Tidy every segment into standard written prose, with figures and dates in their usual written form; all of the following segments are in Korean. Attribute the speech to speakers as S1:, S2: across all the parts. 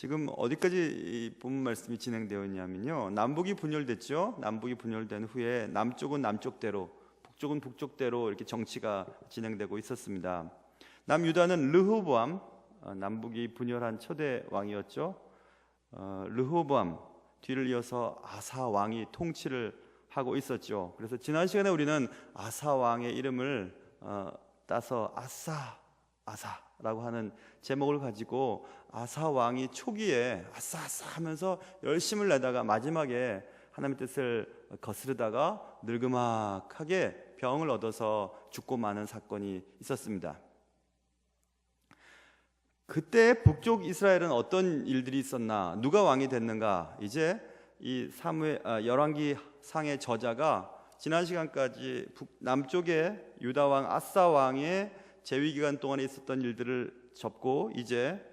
S1: 지금 어디까지 이 본문 말씀이 진행되어 있냐면요, 남북이 분열됐죠. 남북이 분열된 후에 남쪽은 남쪽대로, 북쪽은 북쪽대로 이렇게 정치가 진행되고 있었습니다. 남유다는 르호보암, 남북이 분열한 초대 왕이었죠. 르호보암 뒤를 이어서 아사 왕이 통치를 하고 있었죠. 그래서 지난 시간에 우리는 아사 왕의 이름을 따서 아사라고 하는 제목을 가지고 아사 왕이 초기에 아싸 하면서 열심을 내다가 마지막에 하나님의 뜻을 거스르다가 늙음막하게 병을 얻어서 죽고 마는 사건이 있었습니다. 그때 북쪽 이스라엘은 어떤 일들이 있었나, 누가 왕이 됐는가? 이제 이 열왕기 상의 저자가 지난 시간까지 남쪽에 유다 왕 아사 왕의 재위 기간 동안에 있었던 일들을 접고 이제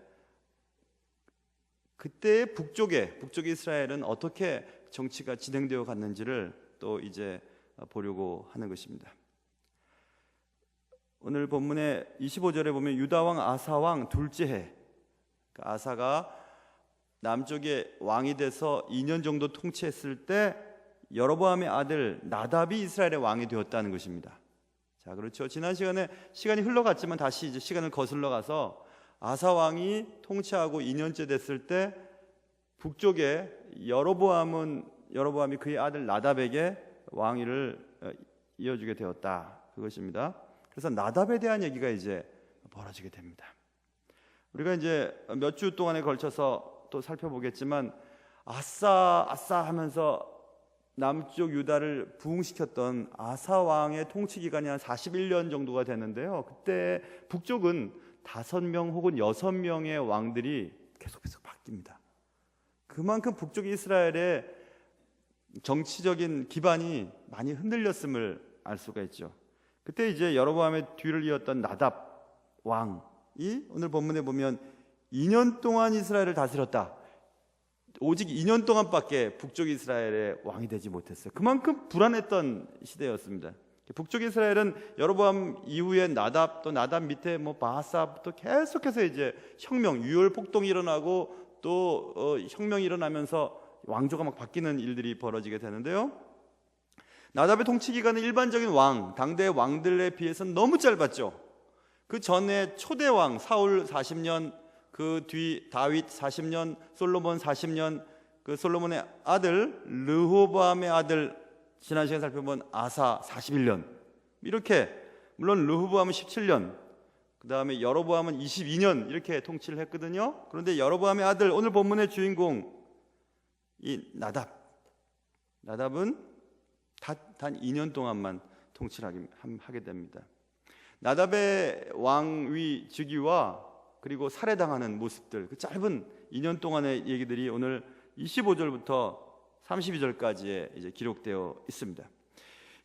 S1: 그때 북쪽의 이스라엘은 어떻게 정치가 진행되어 갔는지를 또 이제 보려고 하는 것입니다. 오늘 본문의 25절에 보면 유다 왕 아사 왕 둘째 해, 아사가 남쪽의 왕이 돼서 2년 정도 통치했을 때 여로보암의 아들 나답이 이스라엘의 왕이 되었다는 것입니다. 자, 그렇죠. 지난 시간에 시간이 흘러갔지만 다시 이제 시간을 거슬러 가서 아사 왕이 통치하고 2년째 됐을 때 북쪽에 여로보암이 그의 아들 나답에게 왕위를 이어주게 되었다, 그것입니다. 그래서 나답에 대한 얘기가 이제 벌어지게 됩니다. 우리가 이제 몇 주 동안에 걸쳐서 또 살펴보겠지만 아싸 하면서 남쪽 유다를 부흥시켰던 아사 왕의 통치 기간이 한 41년 정도가 되는데요. 그때 북쪽은 5명 혹은 6명의 왕들이 계속 바뀝니다. 그만큼 북쪽 이스라엘의 정치적인 기반이 많이 흔들렸음을 알 수가 있죠. 그때 이제 여로보암의 뒤를 이었던 나답 왕이 오늘 본문에 보면 2년 동안 이스라엘을 다스렸다. 오직 2년 동안밖에 북쪽 이스라엘의 왕이 되지 못했어요. 그만큼 불안했던 시대였습니다. 북쪽 이스라엘은 여로보암 이후에 나답, 또 나답 밑에 바하사부터 계속해서 이제 혁명, 유혈 폭동이 일어나고 또 혁명이 일어나면서 왕조가 막 바뀌는 일들이 벌어지게 되는데요. 나답의 통치 기간은 일반적인 당대의 왕들에 비해서는 너무 짧았죠. 그 전에 초대 왕 사울 40년, 그 뒤 다윗 40년, 솔로몬 40년, 그 솔로몬의 아들 르호보암의 아들 지난 시간에 살펴본 아사 41년, 이렇게, 물론 르호보암은 17년, 그 다음에 여로보암은 22년 이렇게 통치를 했거든요. 그런데 여로보암의 아들, 오늘 본문의 주인공 이 나답은 단 2년 동안만 통치를 하게 됩니다. 나답의 왕위 즉위와 그리고 살해당하는 모습들, 그 짧은 2년 동안의 얘기들이 오늘 25절부터 32절까지에 이제 기록되어 있습니다.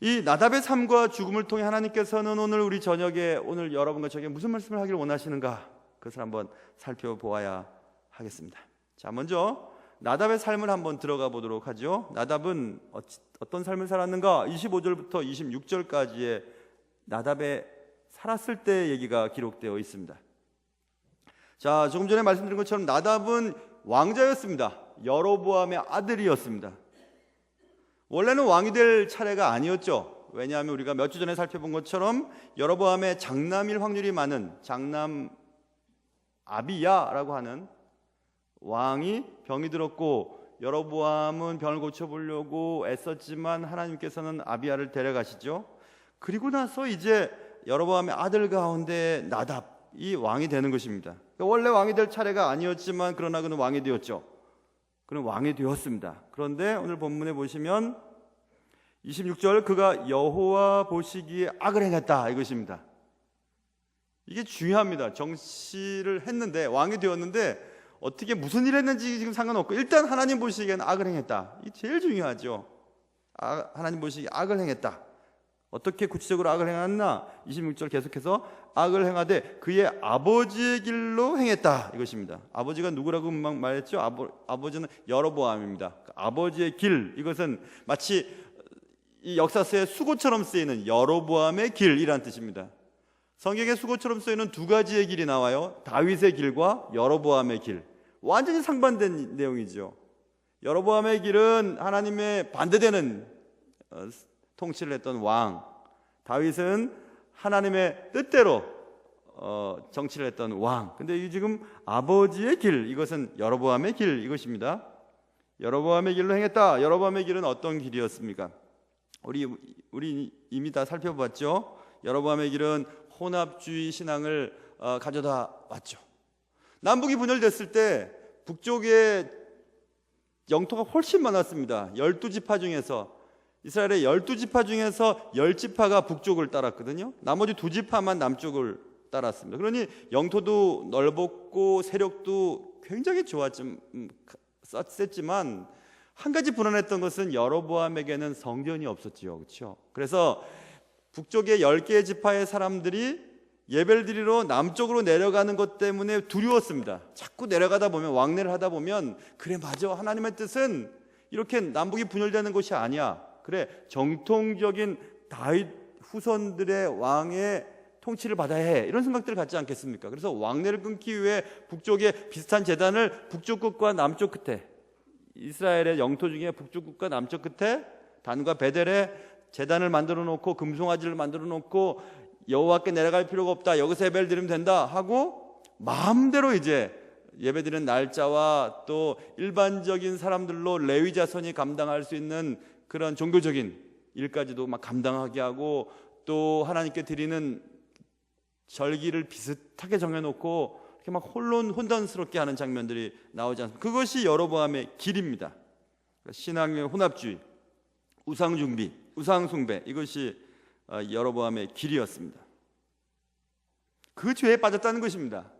S1: 이 나답의 삶과 죽음을 통해 하나님께서는 오늘 오늘 여러분과 저에게 무슨 말씀을 하기를 원하시는가, 그것을 한번 살펴보아야 하겠습니다. 자, 먼저 나답의 삶을 한번 들어가 보도록 하죠. 나답은 어떤 삶을 살았는가? 25절부터 26절까지의 나답의 살았을 때 얘기가 기록되어 있습니다. 자, 조금 전에 말씀드린 것처럼 나답은 왕자였습니다. 여로보암의 아들이었습니다. 원래는 왕이 될 차례가 아니었죠. 왜냐하면 우리가 몇 주 전에 살펴본 것처럼 여로보암의 장남일 확률이 많은 장남 아비야라고 하는 왕이 병이 들었고, 여로보암은 병을 고쳐보려고 애썼지만 하나님께서는 아비야를 데려가시죠. 그리고 나서 이제 여로보암의 아들 가운데 나답이 왕이 되는 것입니다. 원래 왕이 될 차례가 아니었지만 그러나 그는 왕이 되었죠. 그는 왕이 되었습니다. 그런데 오늘 본문에 보시면 26절, 그가 여호와 보시기에 악을 행했다, 이것입니다. 이게 중요합니다. 정치를 했는데, 왕이 되었는데 어떻게 무슨 일을 했는지 지금 상관없고 일단 하나님 보시기에는 악을 행했다. 이게 제일 중요하죠. 하나님 보시기에 악을 행했다. 어떻게 구체적으로 악을 행했나? 26절 계속해서 악을 행하되 그의 아버지의 길로 행했다, 이것입니다. 아버지가 누구라고 말했죠? 아버지는 여로보암입니다. 아버지의 길, 이것은 마치 이 역사서의 수고처럼 쓰이는 여로보암의 길이란 뜻입니다. 성경에 수고처럼 쓰이는 두 가지의 길이 나와요. 다윗의 길과 여로보암의 길. 완전히 상반된 내용이죠. 여로보암의 길은 하나님의 반대되는 통치를 했던 왕, 다윗은 하나님의 뜻대로 정치를 했던 왕. 근데 이 지금 아버지의 길, 이것은 여로보암의 길, 이것입니다. 여로보암의 길로 행했다. 여로보암의 길은 어떤 길이었습니까? 우리 이미 다 살펴봤죠. 여로보암의 길은 혼합주의 신앙을 가져다 왔죠. 남북이 분열됐을 때 북쪽에 영토가 훨씬 많았습니다. 12지파 중에서, 이스라엘의 12지파 중에서 10지파가 북쪽을 따랐거든요. 나머지 2지파만 남쪽을 따랐습니다. 그러니 영토도 넓었고 세력도 굉장히 셌지만 한 가지 불안했던 것은 여로보암에게는 성전이 없었지요. 그렇죠? 그래서 북쪽의 10개의 지파의 사람들이 예배를 드리러 남쪽으로 내려가는 것 때문에 두려웠습니다. 자꾸 내려가다 보면, 왕래를 하다 보면, 그래 맞아, 하나님의 뜻은 이렇게 남북이 분열되는 것이 아니야. 그래, 정통적인 다윗 후손들의 왕의 통치를 받아야 해, 이런 생각들을 갖지 않겠습니까? 그래서 왕래를 끊기 위해 북쪽에 비슷한 제단을 북쪽 끝과 남쪽 끝에, 이스라엘의 영토 중에 북쪽 끝과 남쪽 끝에 단과 베델에 제단을 만들어 놓고 금송아지를 만들어 놓고 여호와께 내려갈 필요가 없다, 여기서 예배를 드리면 된다 하고 마음대로 이제 예배드리는 날짜와 또 일반적인 사람들로 레위 자손이 감당할 수 있는 그런 종교적인 일까지도 막 감당하게 하고, 또 하나님께 드리는 절기를 비슷하게 정해놓고 이렇게 막 혼돈스럽게 하는 장면들이 나오지 않습니까? 그것이 여로보암의 길입니다. 신앙의 혼합주의, 우상숭배, 이것이 여로보암의 길이었습니다. 그 죄에 빠졌다는 것입니다.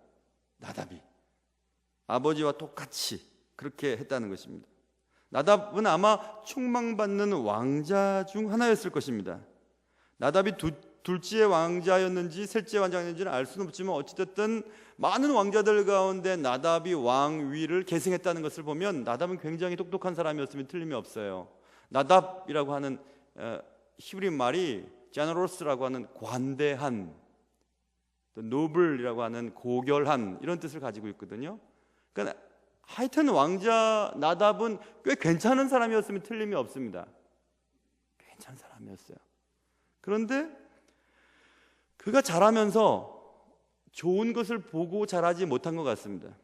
S1: 나답이 아버지와 똑같이 그렇게 했다는 것입니다. 나답은 아마 충망받는 왕자 중 하나였을 것입니다. 나답이 둘째 왕자였는지 셋째 왕자였는지는 알 수는 없지만 어찌됐든 많은 왕자들 가운데 나답이 왕위를 계승했다는 것을 보면 나답은 굉장히 똑똑한 사람이었으면 틀림이 없어요. 나답이라고 하는 히브리 말이 제너러스라고 하는 관대한, 또 노블이라고 하는 고결한, 이런 뜻을 가지고 있거든요. 그러니까 하여튼 왕자 나답은 꽤 괜찮은 사람이었으면 틀림이 없습니다. 괜찮은 사람이었어요. 그런데 그가 자라면서 좋은 것을 보고 자라지 못한 것 같습니다.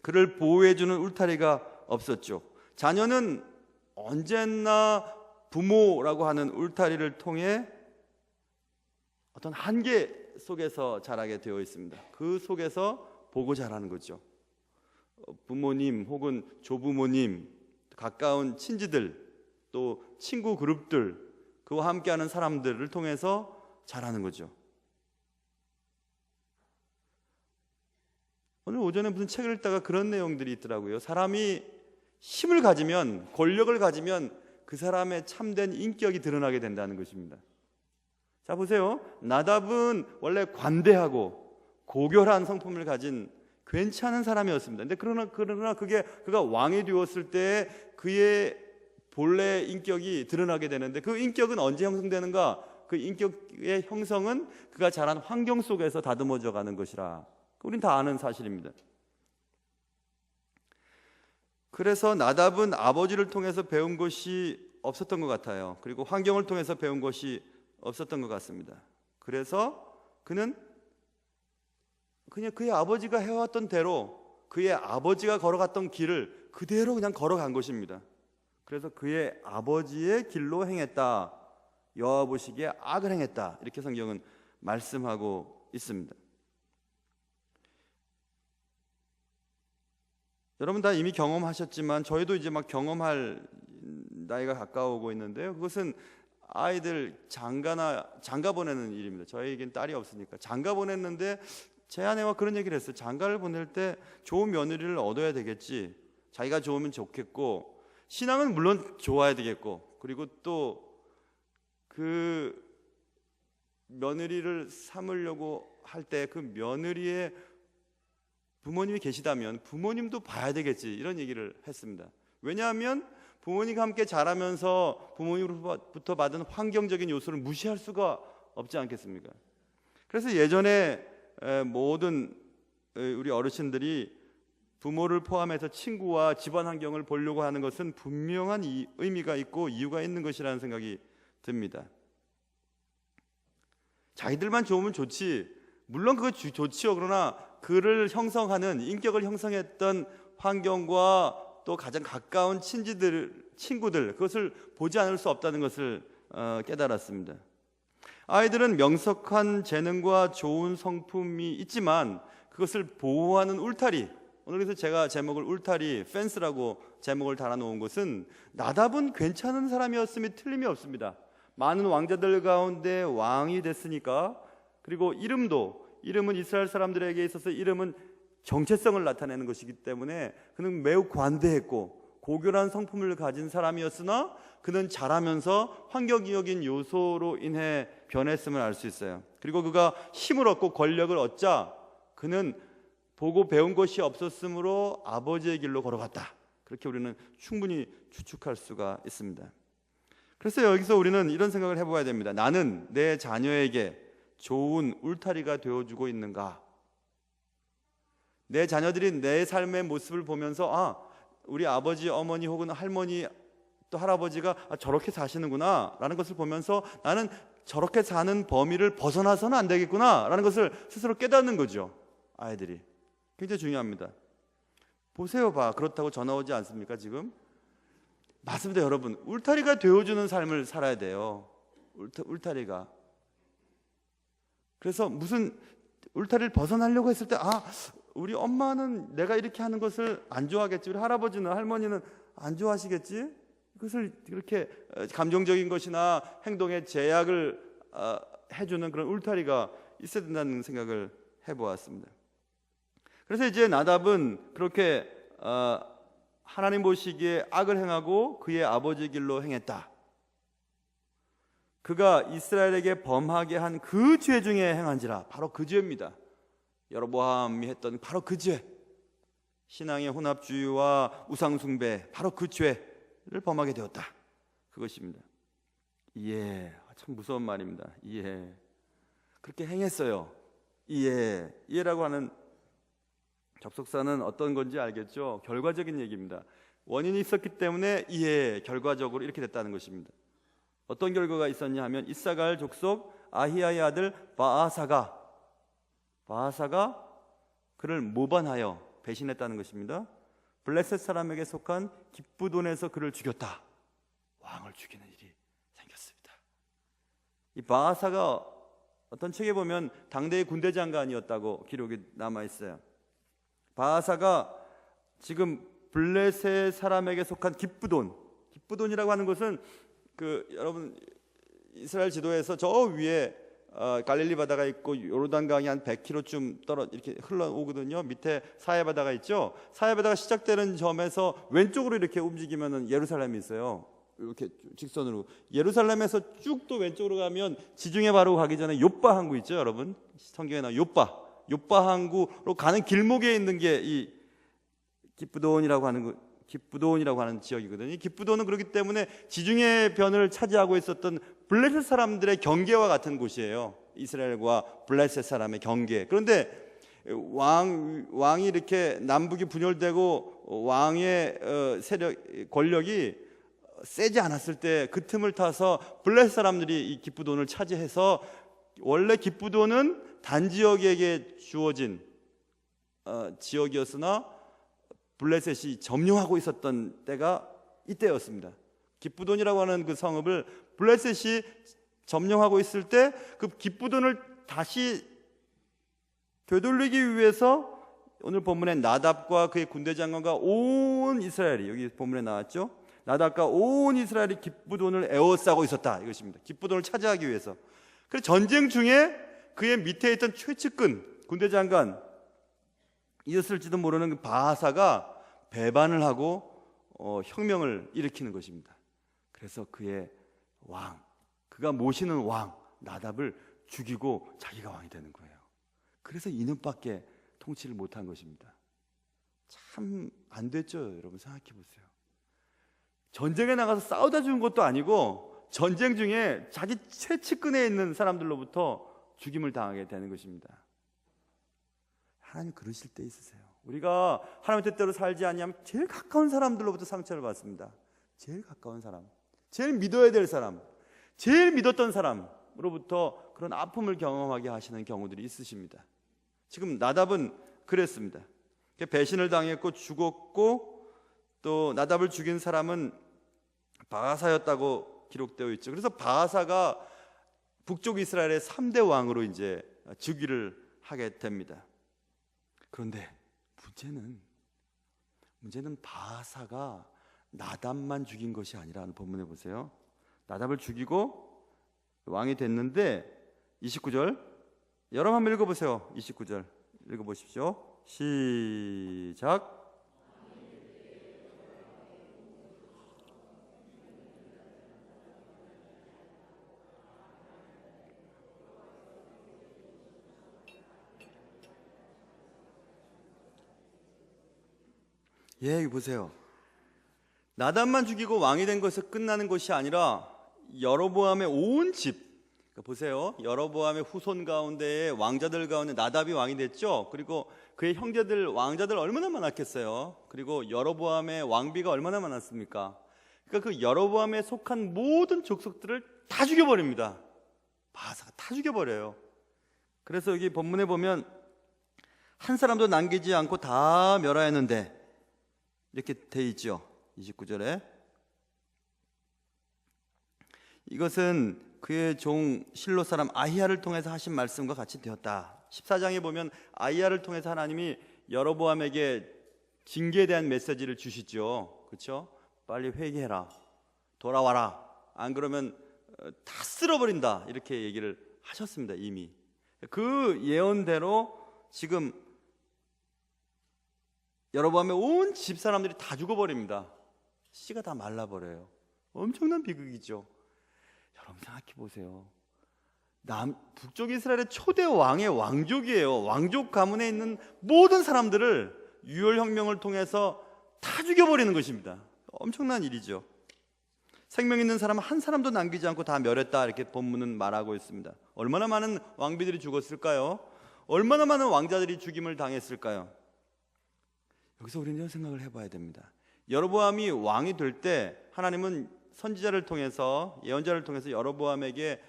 S1: 그를 보호해주는 울타리가 없었죠. 자녀는 언제나 부모라고 하는 울타리를 통해 어떤 한계 속에서 자라게 되어 있습니다. 그 속에서 보고 자라는 거죠. 부모님 혹은 조부모님, 가까운 친지들, 또 친구 그룹들, 그와 함께하는 사람들을 통해서 자라는 거죠. 오늘 오전에 무슨 책을 읽다가 그런 내용들이 있더라고요. 사람이 힘을 가지면, 권력을 가지면 그 사람의 참된 인격이 드러나게 된다는 것입니다. 자, 보세요. 나답은 원래 관대하고 고결한 성품을 가진 괜찮은 사람이었습니다. 근데 그러나 그가 왕이 되었을 때 그의 본래 인격이 드러나게 되는데, 그 인격은 언제 형성되는가? 그 인격의 형성은 그가 자란 환경 속에서 다듬어져 가는 것이라 우린 다 아는 사실입니다. 그래서 나답은 아버지를 통해서 배운 것이 없었던 것 같아요. 그리고 환경을 통해서 배운 것이 없었던 것 같습니다. 그래서 그는 그냥 그의 아버지가 해왔던 대로, 그의 아버지가 걸어갔던 길을 그대로 그냥 걸어간 것입니다. 그래서 그의 아버지의 길로 행했다, 여호와 보시기에 악을 행했다, 이렇게 성경은 말씀하고 있습니다. 여러분 다 이미 경험하셨지만 저희도 이제 막 경험할 나이가 가까워오고 있는데요. 그것은 아이들 장가 보내는 일입니다. 저희에겐 딸이 없으니까 장가 보냈는데 제 아내와 그런 얘기를 했어요. 장가를 보낼 때 좋은 며느리를 얻어야 되겠지, 자기가 좋으면 좋겠고, 신앙은 물론 좋아야 되겠고, 그리고 또 그 며느리를 삼으려고 할 때 그 며느리의 부모님이 계시다면 부모님도 봐야 되겠지, 이런 얘기를 했습니다. 왜냐하면 부모님과 함께 자라면서 부모님으로부터 받은 환경적인 요소를 무시할 수가 없지 않겠습니까? 그래서 예전에 모든 우리 어르신들이 부모를 포함해서 친구와 집안 환경을 보려고 하는 것은 분명한 의미가 있고 이유가 있는 것이라는 생각이 듭니다. 자기들만 좋으면 좋지, 물론 그거 좋지요. 그러나 그를 형성하는, 인격을 형성했던 환경과 또 가장 가까운 친구들, 그것을 보지 않을 수 없다는 것을 깨달았습니다. 아이들은 명석한 재능과 좋은 성품이 있지만 그것을 보호하는 울타리, 오늘 그래서 제가 제목을 울타리, 펜스라고 제목을 달아놓은 것은, 나답은 괜찮은 사람이었음이 틀림이 없습니다. 많은 왕자들 가운데 왕이 됐으니까. 그리고 이름은 이스라엘 사람들에게 있어서 이름은 정체성을 나타내는 것이기 때문에 그는 매우 관대했고 고결한 성품을 가진 사람이었으나 그는 자라면서 환경적인 요소로 인해 변했음을 알 수 있어요. 그리고 그가 힘을 얻고 권력을 얻자 그는 보고 배운 것이 없었으므로 아버지의 길로 걸어갔다. 그렇게 우리는 충분히 추측할 수가 있습니다. 그래서 여기서 우리는 이런 생각을 해봐야 됩니다. 나는 내 자녀에게 좋은 울타리가 되어주고 있는가? 내 자녀들이 내 삶의 모습을 보면서 우리 아버지, 어머니 혹은 할머니 또 할아버지가 저렇게 사시는구나 라는 것을 보면서 나는 저렇게 사는 범위를 벗어나서는 안 되겠구나 라는 것을 스스로 깨닫는 거죠. 아이들이 굉장히 중요합니다. 보세요 봐, 그렇다고 전화 오지 않습니까? 지금 맞습니다. 여러분, 울타리가 되어주는 삶을 살아야 돼요. 울타리가. 그래서 무슨 울타리를 벗어나려고 했을 때 우리 엄마는 내가 이렇게 하는 것을 안 좋아하겠지, 우리 할아버지는 할머니는 안 좋아하시겠지, 그것을 그렇게 감정적인 것이나 행동에 제약을 해주는 그런 울타리가 있어야 된다는 생각을 해보았습니다. 그래서 이제 나답은 그렇게 하나님 보시기에 악을 행하고 그의 아버지 길로 행했다. 그가 이스라엘에게 범하게 한 그 죄 중에 행한지라, 바로 그 죄입니다. 여로보암이 했던 바로 그 죄, 신앙의 혼합주의와 우상숭배, 바로 그 죄를 범하게 되었다. 그것입니다. 참 무서운 말입니다. 그렇게 행했어요. 이해라고 하는 접속사는 어떤 건지 알겠죠? 결과적인 얘기입니다. 원인이 있었기 때문에 결과적으로 이렇게 됐다는 것입니다. 어떤 결과가 있었냐 하면 이사갈 족속 아히야의 아들 바아사가 그를 모반하여 배신했다는 것입니다. 블레셋 사람에게 속한 기브돈에서 그를 죽였다. 왕을 죽이는 일이 생겼습니다. 이 바아사가 어떤 책에 보면 당대의 군대 장관이었다고 기록이 남아 있어요. 바아사가 지금 블레셋 사람에게 속한 기브돈이라고 하는 것은 여러분 이스라엘 지도에서 저 위에 갈릴리 바다가 있고 요르단강이 한 100km쯤 이렇게 흘러오거든요. 밑에 사해 바다가 있죠. 사해 바다가 시작되는 점에서 왼쪽으로 이렇게 움직이면은 예루살렘이 있어요. 이렇게 직선으로 예루살렘에서 쭉 또 왼쪽으로 가면 지중해 바로 가기 전에 요빠 항구 있죠, 여러분. 성경에 나온 요빠 항구로 가는 길목에 있는 게 이 기브돈이라고 하는 지역이거든요. 이 기브돈은 그렇기 때문에 지중해 변을 차지하고 있었던 블레셋 사람들의 경계와 같은 곳이에요. 이스라엘과 블레셋 사람의 경계. 그런데 왕이 이렇게 남북이 분열되고 왕의 권력이 세지 않았을 때 그 틈을 타서 블레셋 사람들이 이 기브돈을 차지해서, 원래 기브돈은 단지역에게 주어진 지역이었으나 블레셋이 점령하고 있었던 때가 이때였습니다. 기브돈이라고 하는 그 성읍을 블레셋이 점령하고 있을 때 그 기브돈을 다시 되돌리기 위해서 오늘 본문에 나답과 그의 군대 장관과 온 이스라엘이, 여기 본문에 나왔죠. 나답과 온 이스라엘이 기브돈을 에워싸고 있었다, 이것입니다. 기브돈을 차지하기 위해서. 그래서 전쟁 중에 그의 밑에 있던 최측근 군대 장관 이었을지도 모르는 그 바하사가 배반을 하고 혁명을 일으키는 것입니다. 그래서 그의 그가 모시는 왕 나답을 죽이고 자기가 왕이 되는 거예요. 그래서 2년밖에 통치를 못한 것입니다. 참 안 됐죠, 여러분. 생각해 보세요. 전쟁에 나가서 싸우다 죽은 것도 아니고 전쟁 중에 자기 최측근에 있는 사람들로부터 죽임을 당하게 되는 것입니다. 하나님 그러실 때 있으세요. 우리가 하나님의 뜻대로 살지 아니하면 제일 가까운 사람들로부터 상처를 받습니다. 제일 가까운 사람, 제일 믿어야 될 사람, 제일 믿었던 사람으로부터 그런 아픔을 경험하게 하시는 경우들이 있으십니다. 지금 나답은 그랬습니다. 배신을 당했고 죽었고, 또 나답을 죽인 사람은 바하사였다고 기록되어 있죠. 그래서 바하사가 북쪽 이스라엘의 3대 왕으로 이제 즉위를 하게 됩니다. 그런데 문제는 바하사가 나답만 죽인 것이 아니라, 본문에 보세요. 나답을 죽이고 왕이 됐는데 29절 여러분 한번 읽어보세요. 29절 읽어보십시오. 시작. 여기 보세요. 나답만 죽이고 왕이 된 것에서 끝나는 것이 아니라 여로보암의 온 집, 그러니까 보세요. 여로보암의 후손 가운데에 왕자들 가운데 나답이 왕이 됐죠. 그리고 그의 형제들 왕자들 얼마나 많았겠어요. 그리고 여로보암의 왕비가 얼마나 많았습니까? 그러니까 그 여로보암에 속한 모든 족속들을 다 죽여버립니다. 바하사가 다 죽여버려요. 그래서 여기 본문에 보면 한 사람도 남기지 않고 다 멸하였는데 이렇게 돼 있죠. 29절에 이것은 그의 종 실로 사람 아히야를 통해서 하신 말씀과 같이 되었다. 14장에 보면 아히야를 통해서 하나님이 여로보암에게 징계에 대한 메시지를 주시죠. 그렇죠? 빨리 회개해라, 돌아와라, 안 그러면 다 쓸어버린다, 이렇게 얘기를 하셨습니다. 이미 그 예언대로 지금 여로보암의 온 집사람들이 다 죽어버립니다. 씨가 다 말라버려요. 엄청난 비극이죠. 여러분 생각해 보세요. 북쪽 이스라엘의 초대 왕의 왕족이에요. 왕족 가문에 있는 모든 사람들을 유혈혁명을 통해서 다 죽여버리는 것입니다. 엄청난 일이죠. 생명 있는 사람 한 사람도 남기지 않고 다 멸했다, 이렇게 본문은 말하고 있습니다. 얼마나 많은 왕비들이 죽었을까요? 얼마나 많은 왕자들이 죽임을 당했을까요? 여기서 우리는 이런 생각을 해봐야 됩니다. 여로보암이 왕이 될 때 하나님은 선지자를 통해서, 예언자를 통해서 여로보암에게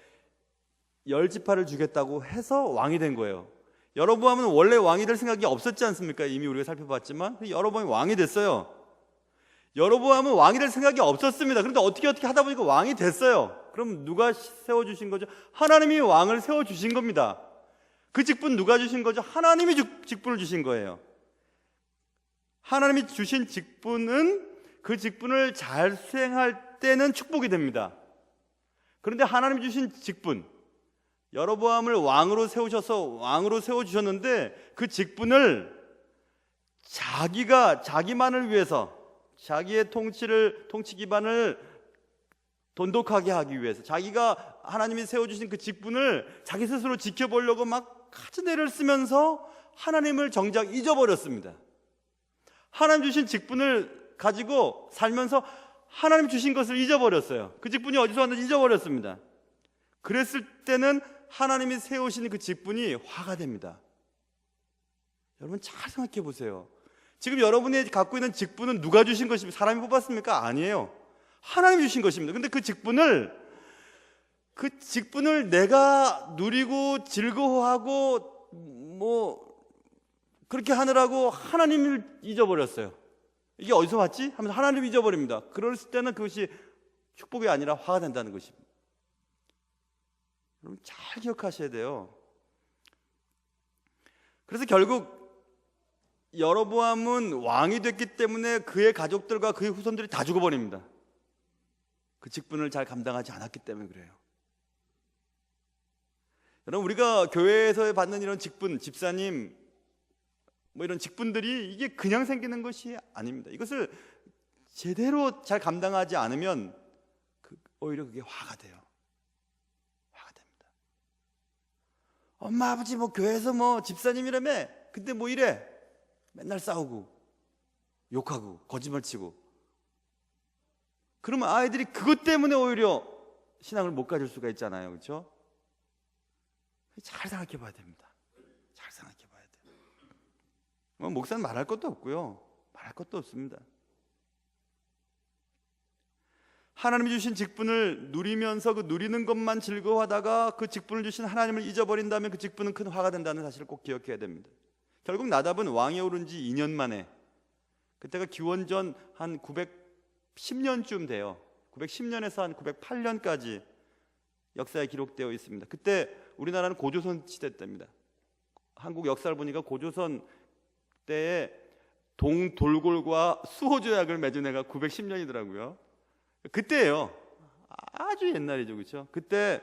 S1: 10지파를 주겠다고 해서 왕이 된 거예요. 여로보암은 원래 왕이 될 생각이 없었지 않습니까? 이미 우리가 살펴봤지만 여로보암이 왕이 됐어요. 여로보암은 왕이 될 생각이 없었습니다. 그런데 어떻게 하다 보니까 왕이 됐어요. 그럼 누가 세워주신 거죠? 하나님이 왕을 세워주신 겁니다. 그 직분 누가 주신 거죠? 하나님이 직분을 주신 거예요. 하나님이 주신 직분은 그 직분을 잘 수행할 때는 축복이 됩니다. 그런데 하나님이 주신 직분, 여로보암을 왕으로 세우셔서 왕으로 세워주셨는데 그 직분을 자기만을 위해서, 자기의 통치 기반을 돈독하게 하기 위해서, 자기가 하나님이 세워주신 그 직분을 자기 스스로 지켜보려고 막 카즈네를 쓰면서 하나님을 정작 잊어버렸습니다. 하나님 주신 직분을 가지고 살면서 하나님 주신 것을 잊어버렸어요. 그 직분이 어디서 왔는지 잊어버렸습니다. 그랬을 때는 하나님이 세우신 그 직분이 화가 됩니다. 여러분 잘 생각해 보세요. 지금 여러분이 갖고 있는 직분은 누가 주신 것입니까? 사람이 뽑았습니까? 아니에요. 하나님이 주신 것입니다. 근데 그 직분을 내가 누리고 즐거워하고 그렇게 하느라고 하나님을 잊어버렸어요. 이게 어디서 왔지? 하면서 하나님을 잊어버립니다. 그럴 때는 그것이 축복이 아니라 화가 된다는 것입니다. 여러분 잘 기억하셔야 돼요. 그래서 결국 여로보암은 왕이 됐기 때문에 그의 가족들과 그의 후손들이 다 죽어버립니다. 그 직분을 잘 감당하지 않았기 때문에 그래요. 여러분 우리가 교회에서 받는 이런 직분, 집사님 이런 직분들이 이게 그냥 생기는 것이 아닙니다. 이것을 제대로 잘 감당하지 않으면 오히려 그게 화가 돼요. 화가 됩니다. 엄마 아버지 교회에서 집사님이라며 근데 이래 맨날 싸우고 욕하고 거짓말치고, 그러면 아이들이 그것 때문에 오히려 신앙을 못 가질 수가 있잖아요. 그렇죠? 잘 생각해 봐야 됩니다. 잘 생각해 봐야 돼요. 목사는 말할 것도 없고요. 말할 것도 없습니다. 하나님이 주신 직분을 누리면서 그 누리는 것만 즐거워하다가 그 직분을 주신 하나님을 잊어버린다면 그 직분은 큰 화가 된다는 사실을 꼭 기억해야 됩니다. 결국 나답은 왕에 오른 지 2년 만에, 그때가 기원전 한 910년쯤 돼요. 910년에서 한 908년까지 역사에 기록되어 있습니다. 그때 우리나라는 고조선 시대 때입니다. 한국 역사를 보니까 고조선 때에 동돌골과 수호조약을 맺은 해가 910년이더라고요. 그때예요. 아주 옛날이죠, 그렇죠? 그때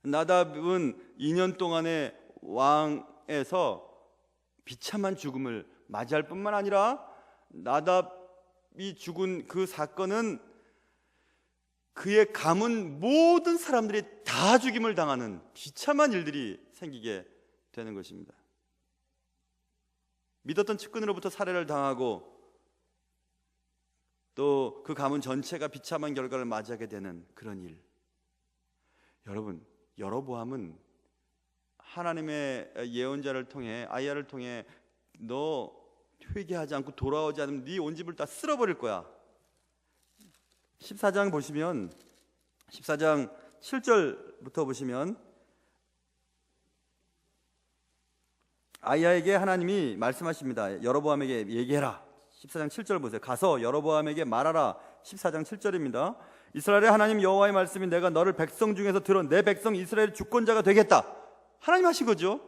S1: 나답은 2년 동안의 왕에서 비참한 죽음을 맞이할 뿐만 아니라 나답이 죽은 그 사건은 그의 가문 모든 사람들이 다 죽임을 당하는 비참한 일들이 생기게 되는 것입니다. 믿었던 측근으로부터 살해를 당하고 또 그 가문 전체가 비참한 결과를 맞이하게 되는 그런 일. 여러분, 여로보암은 하나님의 예언자를 통해, 아이야를 통해 너 회개하지 않고 돌아오지 않으면 네 온 집을 다 쓸어버릴 거야. 14장 보시면 14장 7절부터 보시면 아이야에게 하나님이 말씀하십니다. 여로보암에게 얘기해라. 14장 7절 보세요. 가서 여로보암에게 말하라. 14장 7절입니다. 이스라엘의 하나님 여호와의 말씀이 내가 너를 백성 중에서 들어 내 백성 이스라엘의 주권자가 되겠다. 하나님 하신 거죠.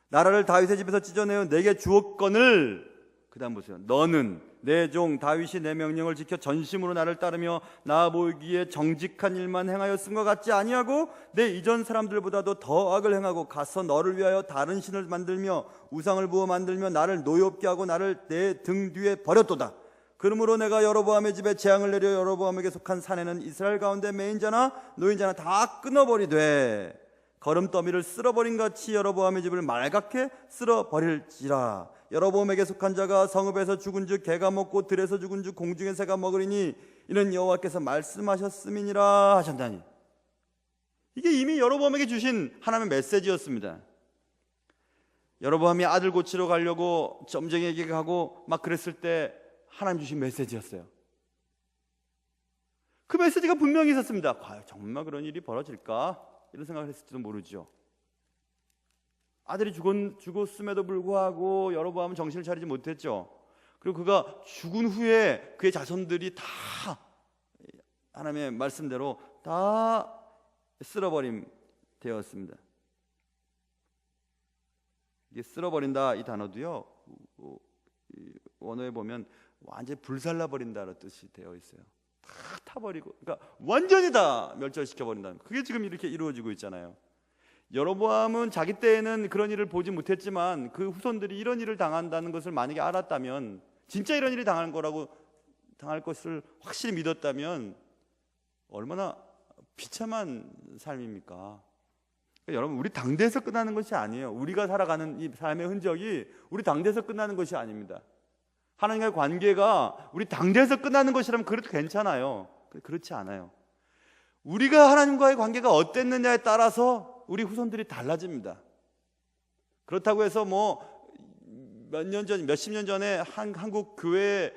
S1: 나라를 다윗의 집에서 찢어내어 내게 주었거늘, 그 다음 보세요. 너는 내 종 다윗이 내 명령을 지켜 전심으로 나를 따르며 나 보기에 정직한 일만 행하였음과 같지 아니하고 내 이전 사람들보다도 더 악을 행하고 가서 너를 위하여 다른 신을 만들며 우상을 부어 만들며 나를 노엽게 하고 나를 내 등 뒤에 버렸도다. 그러므로 내가 여로보암의 집에 재앙을 내려 여로보암에게 속한 사내는 이스라엘 가운데 매인자나 노인자나 다 끊어버리되 거름더미를 쓸어버린 같이 여로보암의 집을 말갛게 쓸어버릴지라. 여로보암에게 속한 자가 성읍에서 죽은즉 개가 먹고 들에서 죽은즉 공중의 새가 먹으리니 이는 여호와께서 말씀하셨음이니라 하셨다니. 이게 이미 여로보암에게 주신 하나님의 메시지였습니다. 여로보암이 아들 고치러 가려고 점쟁이에게 가고 막 그랬을 때 하나님 주신 메시지였어요. 그 메시지가 분명히 있었습니다. 과연 정말 그런 일이 벌어질까? 이런 생각을 했을지도 모르죠. 아들이 죽었음에도 불구하고 여로보암은 정신을 차리지 못했죠. 그리고 그가 죽은 후에 그의 자손들이 다 하나님의 말씀대로 다 쓸어버림 되었습니다. 이게 쓸어버린다 이 단어도요, 원어에 보면 완전히 불살라버린다는 뜻이 되어 있어요. 다 타버리고, 그러니까 완전히 다 멸절시켜버린다는, 그게 지금 이렇게 이루어지고 있잖아요. 여로보암은 자기 때에는 그런 일을 보지 못했지만 그 후손들이 이런 일을 당한다는 것을 만약에 알았다면, 진짜 이런 일이 당할 것을 확실히 믿었다면 얼마나 비참한 삶입니까? 그러니까 여러분, 우리 당대에서 끝나는 것이 아니에요. 우리가 살아가는 이 삶의 흔적이 우리 당대에서 끝나는 것이 아닙니다. 하나님과의 관계가 우리 당대에서 끝나는 것이라면 그래도 괜찮아요. 그렇지 않아요. 우리가 하나님과의 관계가 어땠느냐에 따라서 우리 후손들이 달라집니다. 그렇다고 해서 몇십 년 전에 한국 교회에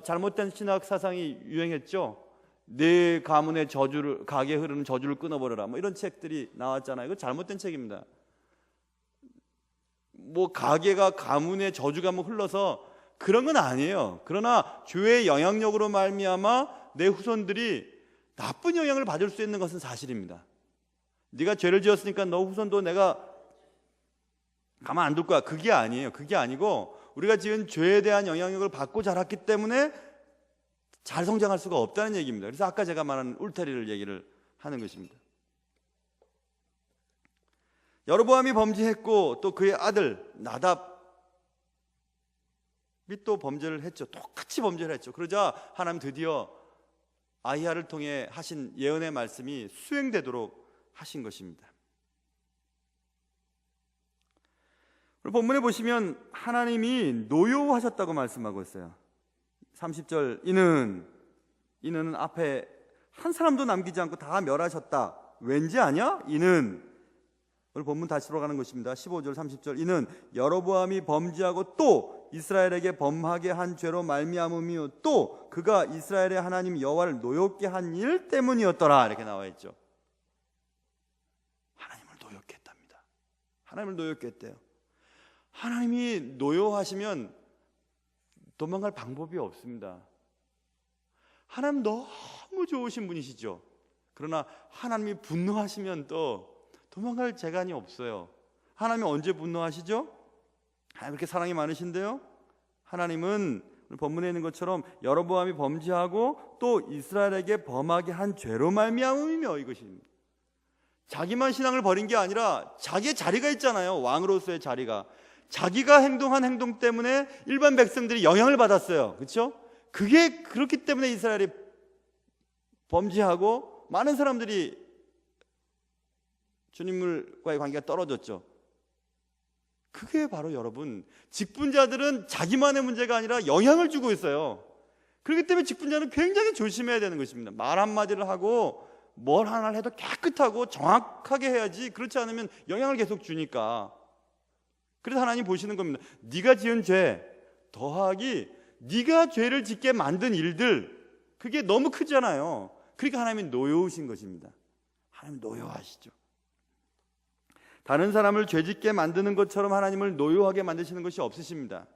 S1: 잘못된 신학 사상이 유행했죠. 내 가문의 저주를, 가게에 흐르는 저주를 끊어버려라, 이런 책들이 나왔잖아요. 이거 잘못된 책입니다. 가게가 가문의 저주가 흘러서 그런 건 아니에요. 그러나 교회의 영향력으로 말미암아 내 후손들이 나쁜 영향을 받을 수 있는 것은 사실입니다. 네가 죄를 지었으니까 너 후손도 내가 가만 안 둘 거야. 그게 아니에요. 그게 아니고 우리가 지은 죄에 대한 영향력을 받고 자랐기 때문에 잘 성장할 수가 없다는 얘기입니다. 그래서 아까 제가 말한 울타리를 얘기를 하는 것입니다. 여로보암이 범죄했고 또 그의 아들 나답이 또 범죄를 했죠. 똑같이 범죄를 했죠. 그러자 하나님 드디어 아히야를 통해 하신 예언의 말씀이 수행되도록 하신 것입니다. 본문에 보시면 하나님이 노여워하셨다고 말씀하고 있어요. 30절, 이는 앞에 한 사람도 남기지 않고 다 멸하셨다. 왠지 아냐? 이는 오늘 본문 다시 돌아가는 것입니다. 15절 30절. 이는 여로보암이 범죄하고 또 이스라엘에게 범하게 한 죄로 말미암음이요 또 그가 이스라엘의 하나님 여호와를 노엽게 한 일 때문이었더라. 이렇게 나와 있죠. 하나님을 노엽게 했답니다. 하나님을 노엽게 했대요. 하나님이 노여하시면 도망갈 방법이 없습니다. 하나님 너무 좋으신 분이시죠. 그러나 하나님이 분노하시면 또 도망갈 재간이 없어요. 하나님이 언제 분노하시죠? 하나님 그렇게 사랑이 많으신데요. 하나님은 본문에 있는 것처럼 여로보암이 범죄하고 또 이스라엘에게 범하게 한 죄로 말미암음이며 이것입니다. 자기만 신앙을 버린 게 아니라 자기의 자리가 있잖아요. 왕으로서의 자리가. 자기가 행동한 행동 때문에 일반 백성들이 영향을 받았어요. 그렇죠? 그게 그렇기 때문에 이스라엘이 범죄하고 많은 사람들이 주님과의 관계가 떨어졌죠. 그게 바로 여러분, 직분자들은 자기만의 문제가 아니라 영향을 주고 있어요. 그렇기 때문에 직분자는 굉장히 조심해야 되는 것입니다. 말 한마디를 하고 뭘 하나를 해도 깨끗하고 정확하게 해야지. 그렇지 않으면 영향을 계속 주니까. 그래서 하나님 보시는 겁니다. 네가 지은 죄 더하기 네가 죄를 짓게 만든 일들, 그게 너무 크잖아요. 그러니까 하나님이 노여우신 것입니다. 하나님 노여하시죠. 다른 사람을 죄짓게 만드는 것처럼 하나님을 노여하게 만드시는 것이 없으십니다.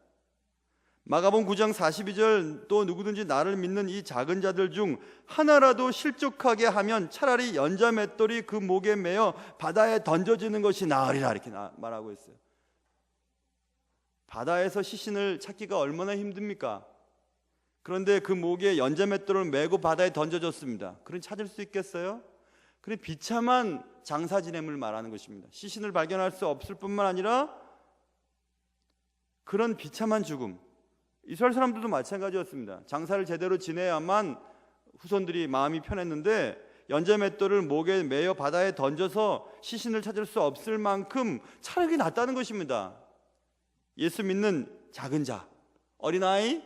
S1: 마가복음 9장 42절 또 누구든지 나를 믿는 이 작은 자들 중 하나라도 실족하게 하면 차라리 연자 맷돌이 그 목에 매어 바다에 던져지는 것이 나으리라 이렇게 말하고 있어요. 바다에서 시신을 찾기가 얼마나 힘듭니까? 그런데 그 목에 연자 맷돌을 메고 바다에 던져졌습니다. 그럼 찾을 수 있겠어요? 그래 비참한 장사 지냄을 말하는 것입니다. 시신을 발견할 수 없을 뿐만 아니라 그런 비참한 죽음. 이스라엘 사람들도 마찬가지였습니다. 장사를 제대로 지내야만 후손들이 마음이 편했는데 연자 맷돌을 목에 매어 바다에 던져서 시신을 찾을 수 없을 만큼 차라리 낫다는 것입니다. 예수 믿는 작은 자, 어린아이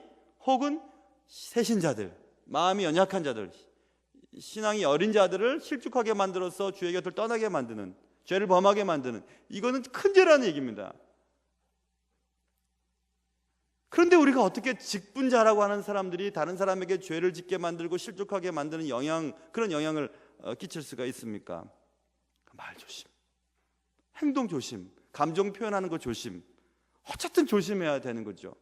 S1: 혹은 새신자들, 마음이 연약한 자들, 신앙이 어린 자들을 실족하게 만들어서 주의 곁을 떠나게 만드는, 죄를 범하게 만드는, 이거는 큰 죄라는 얘기입니다. 그런데 우리가 어떻게 직분자라고 하는 사람들이 다른 사람에게 죄를 짓게 만들고 실족하게 만드는 그런 영향을 끼칠 수가 있습니까? 말 조심, 행동 조심, 감정 표현하는 거 조심. 어쨌든 조심해야 되는 거죠.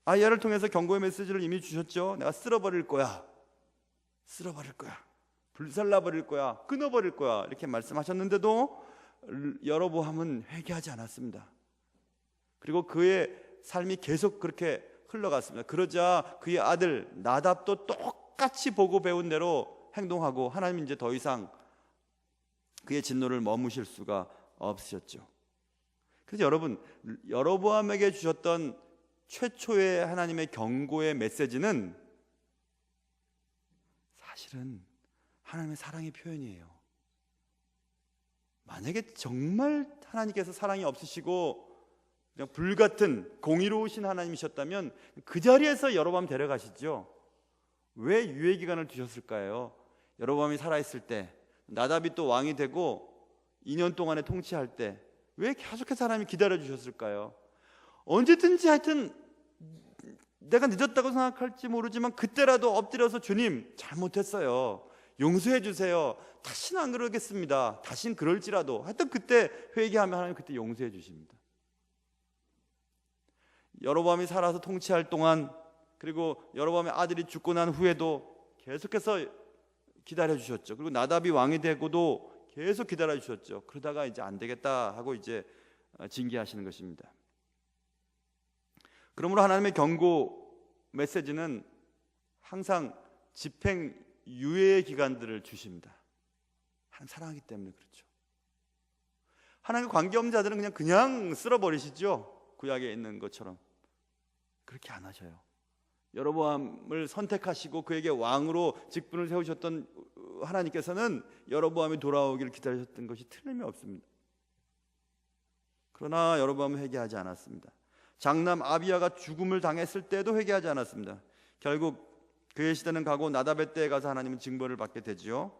S1: 아이야를 통해서 경고의 메시지를 이미 주셨죠. 내가 쓸어버릴 거야, 쓸어버릴 거야, 불살라버릴 거야, 끊어버릴 거야 이렇게 말씀하셨는데도 여로보암은 회개하지 않았습니다. 그리고 그의 삶이 계속 그렇게 흘러갔습니다. 그러자 그의 아들 나답도 똑같이 보고 배운 대로 행동하고 하나님은 이제 더 이상 그의 진노를 머무실 수가 없으셨죠. 그래서 여러분, 여로보암에게 주셨던 최초의 하나님의 경고의 메시지는 사실은 하나님의 사랑의 표현이에요. 만약에 정말 하나님께서 사랑이 없으시고 그냥 불같은 공의로우신 하나님이셨다면 그 자리에서 여로보암 데려가시죠. 왜 유예 기간을 두셨을까요? 여로보암이 살아있을 때, 나답이 또 왕이 되고 2년 동안에 통치할 때 왜 계속해서 하나님이 기다려주셨을까요? 언제든지 하여튼 내가 늦었다고 생각할지 모르지만 그때라도 엎드려서 주님 잘못했어요, 용서해 주세요, 다시는 안 그러겠습니다, 다시는 그럴지라도 하여튼 그때 회개하면 하나님 그때 용서해 주십니다. 여로보암이 살아서 통치할 동안, 그리고 여로보암의 아들이 죽고 난 후에도 계속해서 기다려 주셨죠. 그리고 나답이 왕이 되고도 계속 기다려 주셨죠. 그러다가 이제 안 되겠다 하고 이제 징계하시는 것입니다. 그러므로 하나님의 경고 메시지는 항상 집행 유예의 기간들을 주십니다. 하나님 사랑하기 때문에 그렇죠. 하나님과 관계없는 자들은 그냥 쓸어버리시죠. 구약에 있는 것처럼. 그렇게 안 하셔요. 여로보암을 선택하시고 그에게 왕으로 직분을 세우셨던 하나님께서는 여로보암이 돌아오기를 기다리셨던 것이 틀림이 없습니다. 그러나 여로보암은 회개하지 않았습니다. 장남 아비야가 죽음을 당했을 때도 회개하지 않았습니다. 결국 그의 시대는 가고 나답의 때에 가서 하나님은 징벌을 받게 되죠.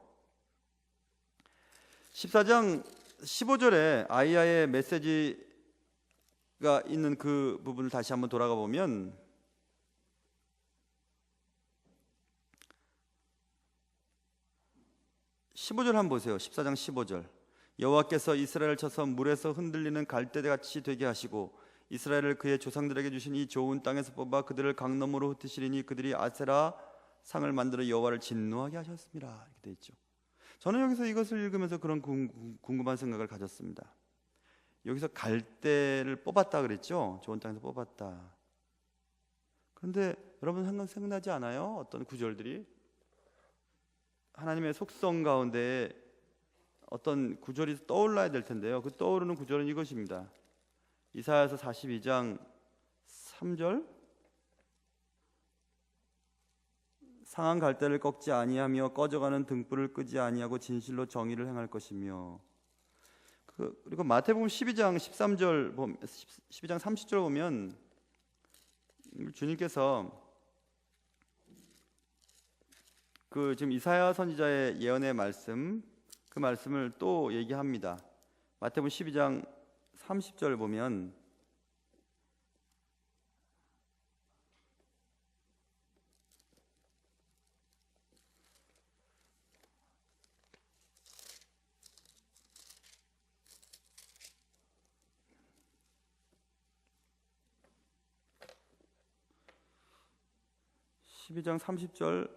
S1: 14장 15절에 아이야의 메시지가 있는 그 부분을 다시 한번 돌아가 보면 (15절) 한번 보세요. 14장 15절. 여호와께서 이스라엘을 쳐서 물에서 흔들리는 갈대같이 되게 하시고 이스라엘을 그의 조상들에게 주신 이 좋은 땅에서 뽑아 그들을 강너머로 흩으시리니 그들이 아세라 상을 만들어 여호와를 진노하게 하셨습니다. 이렇게 돼 있죠. 저는 여기서 이것을 읽으면서 그런 궁금한 생각을 가졌습니다. 여기서 갈대를 뽑았다 그랬죠. 좋은 땅에서 뽑았다. 그런데 여러분 생각나지 않아요? 어떤 구절들이 하나님의 속성 가운데 어떤 구절이 떠올라야 될 텐데요. 그 떠오르는 구절은 이것입니다. 이사야서 42장 3절. 상한 갈대를 꺾지 아니하며 꺼져가는 등불을 끄지 아니하고 진실로 정의를 행할 것이며. 그리고 마태복음 12장 13절 12장 30절 보면 주님께서 지금 이사야 선지자의 예언의 말씀, 그 말씀을 또 얘기합니다. 마태복음 12장 30절 보면 (12장 30절)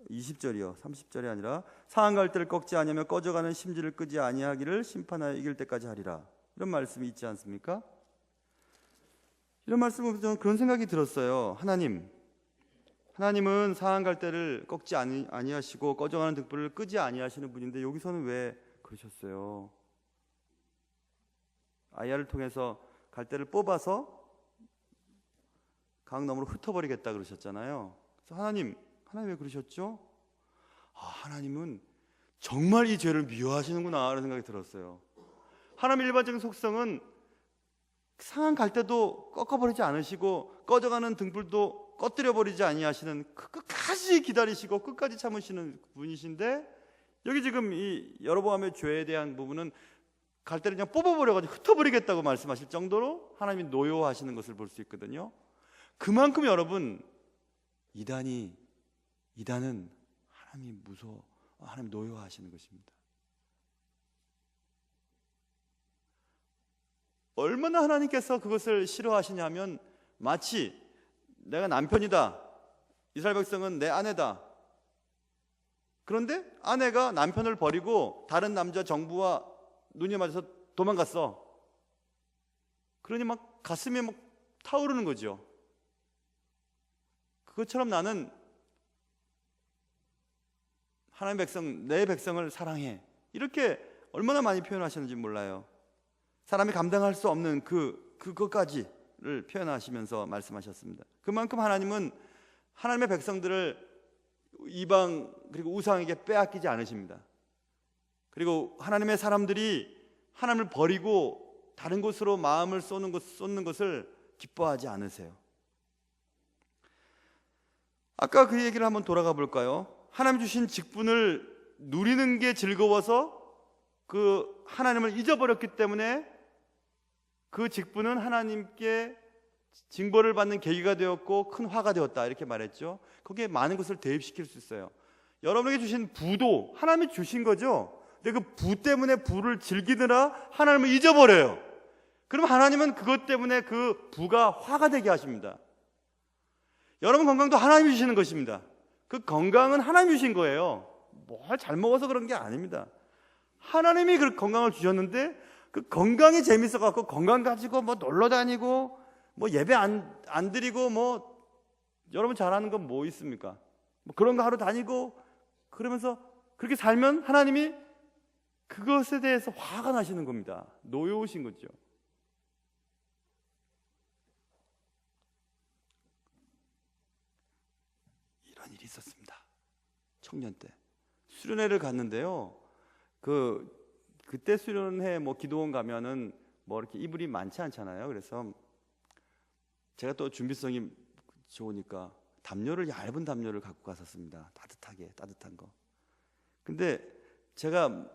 S1: 20절이요. 30절이 아니라 상한 갈대를 꺾지 아니하며 꺼져가는 심지를 끄지 아니하기를 심판하여 이길 때까지 하리라. 이런 말씀이 있지 않습니까? 이런 말씀을 보면 저는 그런 생각이 들었어요. 하나님은 상한 갈대를 꺾지 아니하시고 꺼져가는 등불을 끄지 아니하시는 분인데 여기서는 왜 그러셨어요? 아이야를 통해서 갈대를 뽑아서 강 너머로 흩어버리겠다 그러셨잖아요. 그래서 하나님 왜 그러셨죠? 하나님은 정말 이 죄를 미워하시는구나 라는 생각이 들었어요. 하나님의 일반적인 속성은 상한 갈대도 꺾어버리지 않으시고 꺼져가는 등불도 꺼뜨려버리지 아니하시는 끝까지 기다리시고 끝까지 참으시는 분이신데, 여기 지금 이 여로보암의 죄에 대한 부분은 갈대를 그냥 뽑아버려가지고 흩어버리겠다고 말씀하실 정도로 하나님이 노여워하시는 것을 볼 수 있거든요. 그만큼 여러분 이단은 하나님이 하나님 노여워하시는 것입니다. 얼마나 하나님께서 그것을 싫어하시냐면, 마치 내가 남편이다, 이스라엘 백성은 내 아내다, 그런데 아내가 남편을 버리고 다른 남자 정부와 눈이 맞아서 도망갔어. 그러니 막 가슴이 막 타오르는 거죠. 그것처럼 나는 하나님의 백성, 내 백성을 사랑해, 이렇게 얼마나 많이 표현하시는지 몰라요. 사람이 감당할 수 없는 그것까지를 표현하시면서 말씀하셨습니다. 그만큼 하나님은 하나님의 백성들을 이방 그리고 우상에게 빼앗기지 않으십니다. 그리고 하나님의 사람들이 하나님을 버리고 다른 곳으로 마음을 쏟는 것을 기뻐하지 않으세요. 아까 그 얘기를 한번 돌아가 볼까요? 하나님 주신 직분을 누리는 게 즐거워서 그 하나님을 잊어버렸기 때문에 그 직분은 하나님께 징벌을 받는 계기가 되었고 큰 화가 되었다, 이렇게 말했죠. 거기에 많은 것을 대입시킬 수 있어요. 여러분에게 주신 부도 하나님이 주신 거죠. 근데 그 부 때문에 부를 즐기느라 하나님을 잊어버려요. 그럼 하나님은 그것 때문에 그 부가 화가 되게 하십니다. 여러분 건강도 하나님이 주시는 것입니다. 그 건강은 하나님이 주신 거예요. 뭘 잘 먹어서 그런 게 아닙니다. 하나님이 그 건강을 주셨는데 그 건강이 재밌어 갖고 건강 가지고 뭐 놀러 다니고 뭐 예배 안 드리고 뭐 여러분 잘하는 건 뭐 있습니까? 뭐 그런 거 하러 다니고 그러면서 그렇게 살면 하나님이 그것에 대해서 화가 나시는 겁니다. 노여우신 거죠. 이런 일이 있었습니다. 청년 때 수련회를 갔는데요. 그때 수련회 뭐 기도원 가면은 뭐 이렇게 이불이 많지 않잖아요. 그래서 제가 또 준비성이 좋으니까 얇은 담요를 갖고 갔었습니다. 따뜻한 거. 근데 제가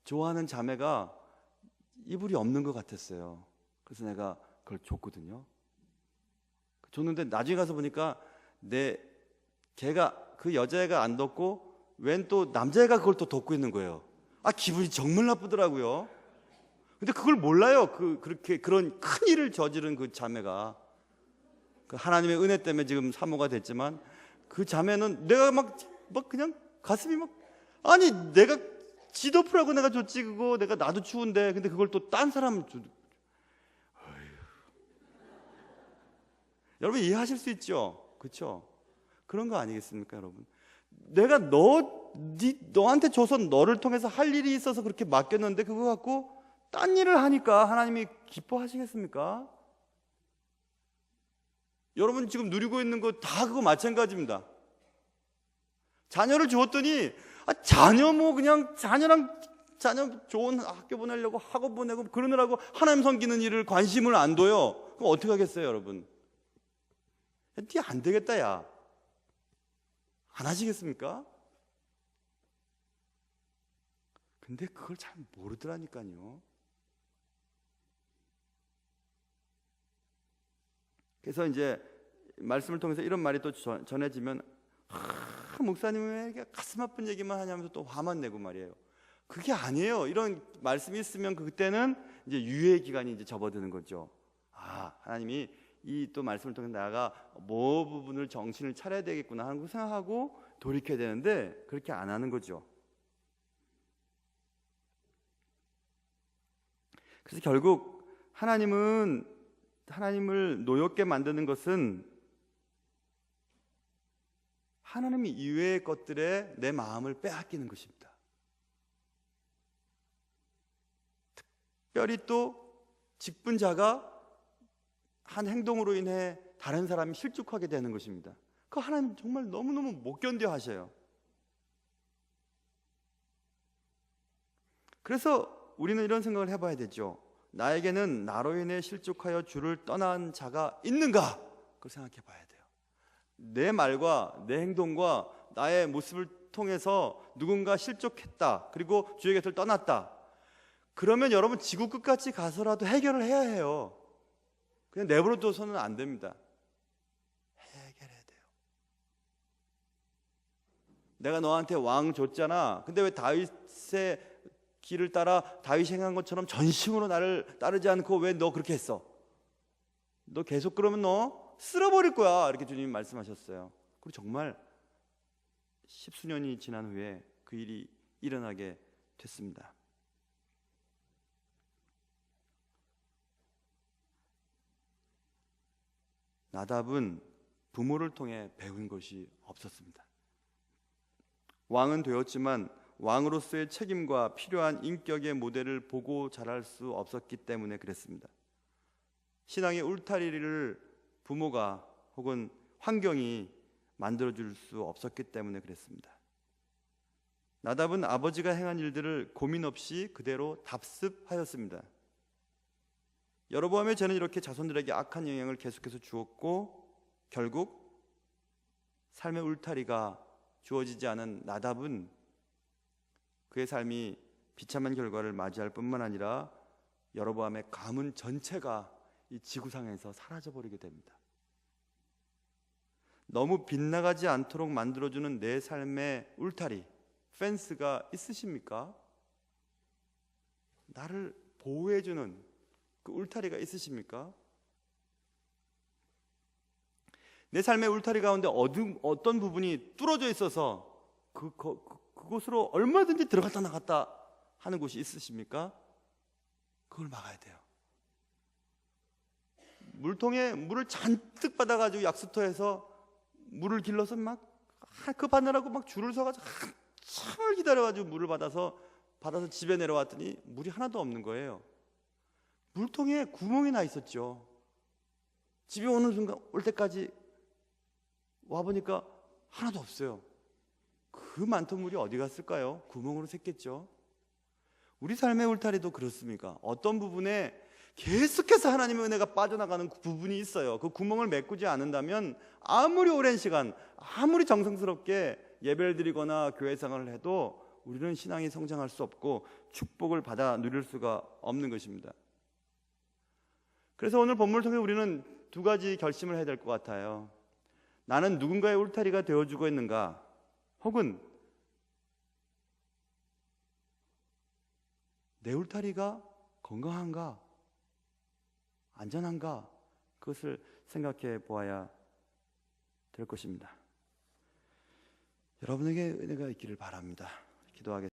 S1: 좋아하는 자매가 이불이 없는 것 같았어요. 그래서 내가 그걸 줬거든요. 줬는데 나중에 가서 보니까 그 여자애가 안 덮고 웬 또 남자애가 그걸 또 덮고 있는 거예요. 기분이 정말 나쁘더라고요. 근데 그걸 몰라요. 그렇게 그런 큰 일을 저지른 그 자매가. 하나님의 은혜 때문에 지금 사모가 됐지만, 그 자매는 내가 막 그냥 가슴이 내가 지도프라고 내가 줬지, 그거 나도 추운데, 근데 그걸 또 딴 사람 여러분 이해하실 수 있죠? 그렇죠? 그런 거 아니겠습니까, 여러분? 내가 너한테 줘서 너를 통해서 할 일이 있어서 그렇게 맡겼는데 그거 갖고 딴 일을 하니까 하나님이 기뻐하시겠습니까? 여러분 지금 누리고 있는 거 다 그거 마찬가지입니다. 자녀를 주었더니 자녀 좋은 학교 보내려고 학원 보내고 그러느라고 하나님 섬기는 일을 관심을 안 둬요. 그럼 어떻게 하겠어요, 여러분? 네 안 되겠다, 야. 안 하시겠습니까? 근데 그걸 잘 모르더라니까요. 그래서 이제 말씀을 통해서 이런 말이 또 전해지면 목사님 왜 이렇게 가슴 아픈 얘기만 하냐면서 또 화만 내고 말이에요. 그게 아니에요. 이런 말씀이 있으면 그때는 이제 유예 기간이 이제 접어드는 거죠. 하나님이 이 또 말씀을 통해서 내가 뭐 부분을 정신을 차려야 되겠구나 하는 걸 생각하고 돌이켜야 되는데 그렇게 안 하는 거죠. 그래서 결국 하나님을 노엽게 만드는 것은 하나님 이외의 것들에 내 마음을 빼앗기는 것입니다. 특별히 또 직분자가 한 행동으로 인해 다른 사람이 실족하게 되는 것입니다. 그 하나님 정말 너무너무 못 견뎌 하셔요. 그래서 우리는 이런 생각을 해봐야 되죠. 나에게는 나로 인해 실족하여 주를 떠난 자가 있는가? 그걸 생각해 봐야 돼요. 내 말과 내 행동과 나의 모습을 통해서 누군가 실족했다, 그리고 주의 곁을 떠났다. 그러면 여러분 지구 끝까지 가서라도 해결을 해야 해요. 그냥 내버려둬서는 안 됩니다. 해결해야 돼요. 내가 너한테 왕 줬잖아. 근데 왜 다윗의 길을 따라 다윗이 행한 것처럼 전심으로 나를 따르지 않고 왜 너 그렇게 했어? 너 계속 그러면 너 쓸어버릴 거야. 이렇게 주님이 말씀하셨어요. 그리고 정말 십수년이 지난 후에 그 일이 일어나게 됐습니다. 나답은 부모를 통해 배운 것이 없었습니다. 왕은 되었지만 왕으로서의 책임과 필요한 인격의 모델을 보고 자랄 수 없었기 때문에 그랬습니다. 신앙의 울타리를 부모가 혹은 환경이 만들어줄 수 없었기 때문에 그랬습니다. 나답은 아버지가 행한 일들을 고민 없이 그대로 답습하였습니다. 여로보암의 죄는 이렇게 자손들에게 악한 영향을 계속해서 주었고 결국 삶의 울타리가 주어지지 않은 나답은 그의 삶이 비참한 결과를 맞이할 뿐만 아니라 여로보암의 가문 전체가 이 지구상에서 사라져버리게 됩니다. 너무 빗나가지 않도록 만들어주는 내 삶의 울타리, 펜스가 있으십니까? 나를 보호해주는 그 울타리가 있으십니까? 내 삶의 울타리 가운데 어떤 부분이 뚫어져 있어서 그곳으로 얼마든지 들어갔다 나갔다 하는 곳이 있으십니까? 그걸 막아야 돼요. 물통에 물을 잔뜩 받아가지고 약수터에서 물을 길러서 막 급하느라고 막 줄을 서가지고 한참을 기다려가지고 물을 받아서 집에 내려왔더니 물이 하나도 없는 거예요. 물통에 구멍이 나 있었죠. 집에 오는 순간 올 때까지 와보니까 하나도 없어요. 그 많던 물이 어디 갔을까요? 구멍으로 샜겠죠. 우리 삶의 울타리도 그렇습니까? 어떤 부분에 계속해서 하나님의 은혜가 빠져나가는 부분이 있어요. 그 구멍을 메꾸지 않는다면 아무리 오랜 시간, 아무리 정성스럽게 예배를 드리거나 교회 생활을 해도 우리는 신앙이 성장할 수 없고 축복을 받아 누릴 수가 없는 것입니다. 그래서 오늘 본문을 통해 우리는 두 가지 결심을 해야 될 것 같아요. 나는 누군가의 울타리가 되어주고 있는가, 혹은 내 울타리가 건강한가, 안전한가, 그것을 생각해 보아야 될 것입니다. 여러분에게 은혜가 있기를 바랍니다. 기도하겠습니다.